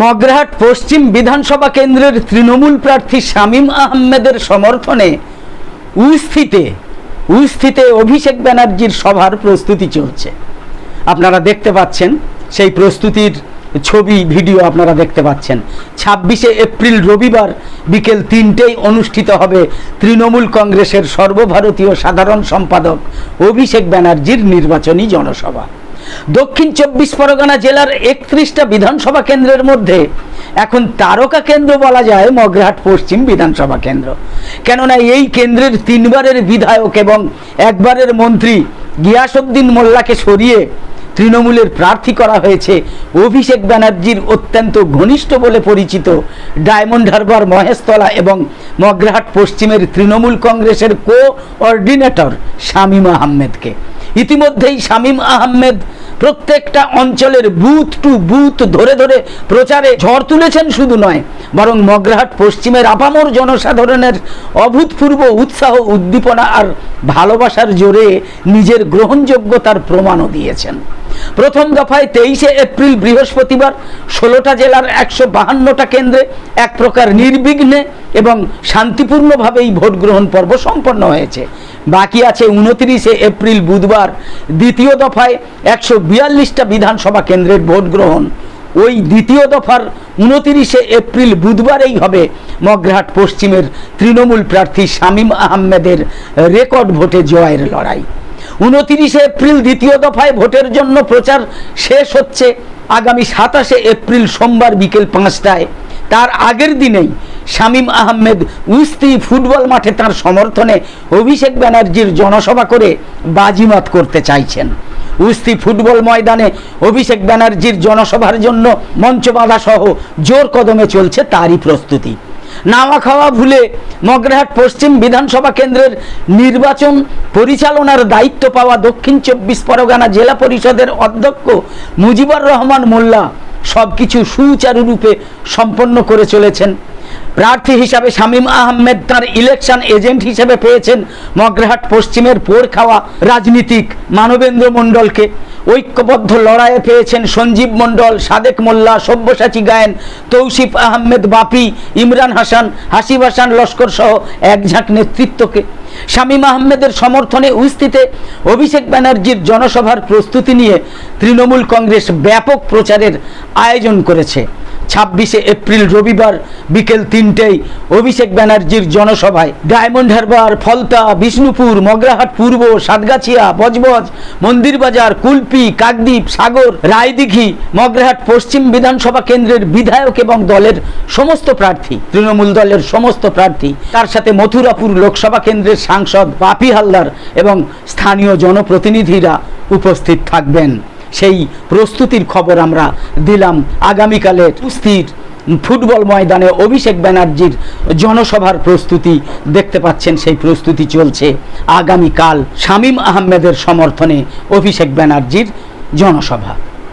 মগরাহাট পশ্চিম বিধানসভা কেন্দ্রের তৃণমূল প্রার্থী শামীম আহমেদের সমর্থনে উস্থিতে অভিষেক ব্যানার্জির সভার প্রস্তুতি চলছে। আপনারা দেখতে পাচ্ছেন সেই প্রস্তুতির ছবি ভিডিও আপনারা দেখতে পাচ্ছেন। 26শে এপ্রিল রবিবার বিকেল 3টেয় অনুষ্ঠিত হবে তৃণমূল কংগ্রেসের সর্বভারতীয় সাধারণ সম্পাদক অভিষেক ব্যানার্জির নির্বাচনী জনসভা। দক্ষিণ 24 পরগনা জেলার 31টা বিধানসভা কেন্দ্রের মধ্যে এখন তারকা কেন্দ্র বলা যায় মগরাহাট পশ্চিম বিধানসভা কেন্দ্র। কেননা এই কেন্দ্রের 3বারের বিধায়ক এবং একবারের মন্ত্রী গিয়াসউদ্দিন মোল্লাকে সরিয়ে তৃণমূলের প্রার্থী করা হয়েছে অভিষেক ব্যানার্জির অত্যন্ত ঘনিষ্ঠ বলে পরিচিত ডায়মন্ড হারবার, মহেশতলা এবং মগরাহাট পশ্চিমের তৃণমূল কংগ্রেসের কোঅর্ডিনেটর শামীম আহমেদকে। ইতিমধ্যেই শামীম আহমেদ প্রত্যেকটা অঞ্চলের বুথ টু বুথ ধরে ধরে প্রচারে ঝড় তুলেছেন। শুধু নয়, বরং মগরাহাট পশ্চিমের আপামর জনসাধারণের অভূতপূর্ব উৎসাহ, উদ্দীপনা আর ভালোবাসার জোরে নিজের গ্রহণযোগ্যতার প্রমাণও দিয়েছেন। প্রথম দফায় 23শে এপ্রিল বৃহস্পতিবার 16টা জেলার 152টা কেন্দ্রে এক প্রকার নির্বিঘ্নে এবং শান্তিপূর্ণভাবেই ভোট গ্রহণ পর্ব সম্পন্ন হয়েছে। বাকি আছে 29শে এপ্রিল বুধবার দ্বিতীয় দফায় 142টা বিধানসভা কেন্দ্রের ভোট গ্রহণ। ওই দ্বিতীয় দফার 29শে এপ্রিল বুধবারেই হবে মগরাহাট পশ্চিমের তৃণমূল প্রার্থী শামীম আহমেদের রেকর্ড ভোটে জয়ের লড়াই। 29শে এপ্রিল দ্বিতীয় দফায় ভোটের জন্য প্রচার শেষ হচ্ছে আগামী 27শে এপ্রিল সোমবার বিকেল 5টায়। তার আগের দিনেই শামীম আহমেদ উস্তি ফুটবল মাঠে তার সমর্থনে অভিষেক ব্যানার্জির জনসভা করে বাজিমাত করতে চাইছেন। উস্তি ফুটবল ময়দানে অভিষেক ব্যানার্জির জনসভার জন্য মঞ্চ বাঁধা সহ জোর কদমে চলছে তারই প্রস্তুতি। নাওয়া খাওয়া ভুলে মগরাহাট পশ্চিম বিধানসভা কেন্দ্রের নির্বাচন পরিচালনার দায়িত্ব পাওয়া দক্ষিণ 24 পরগনা জেলা পরিষদের অধ্যক্ষ মুজিবুর রহমান মোল্লা সবকিছু সুচারুরূপে সম্পন্ন করে চলেছেন। প্রার্থী হিসাবে শামীম আহমেদ তার ইলেকশন এজেন্ট হিসেবে পেয়েছেন মগরাহাট পশ্চিমের পোড় খাওয়া রাজনীতিক মানবেন্দ্র মণ্ডলকে। ঐক্যবদ্ধ লড়াইয়ে পেয়েছেন সঞ্জীব মণ্ডল, সাদেক মোল্লা, সব্যসাচী গায়েন, তৌসিফ আহমেদ বাপি, ইমরান হাসান, হাসিব হাসান লস্কর সহ একঝাঁক নেতৃত্বকে। শামীম আহমেদের সমর্থনে উস্থিতে অভিষেক ব্যানার্জির জনসভার প্রস্তুতি নিয়ে তৃণমূল কংগ্রেস ব্যাপক প্রচারের আয়োজন করেছে। 26শে এপ্রিল রবিবার বিকেল 3টেয় অভিষেক ব্যানার্জির জনসভায় ডায়মন্ড হারবার, ফলতা, বিষ্ণুপুর, মগরাহাট পূর্ব, সাতগাছিয়া, বজবজ, মন্দিরবাজার, কুলপি, কাকদ্বীপ, সাগর, রায়দিঘি, মগরাহাট পশ্চিম বিধানসভা কেন্দ্রের বিধায়ক এবং দলের সমস্ত প্রার্থী, তৃণমূল দলের সমস্ত প্রার্থী, তার সাথে মথুরাপুর লোকসভা কেন্দ্রের সাংসদ বাপি হালদার এবং স্থানীয় জনপ্রতিনিধিরা উপস্থিত থাকবেন। সেই প্রস্তুতির খবর আমরা দিলাম। আগামীকালে উস্তির ফুটবল ময়দানে অভিষেক ব্যানার্জির জনসভার প্রস্তুতি দেখতে পাচ্ছেন, সেই প্রস্তুতি চলছে। আগামীকাল শামীম আহমেদের সমর্থনে অভিষেক ব্যানার্জির জনসভা।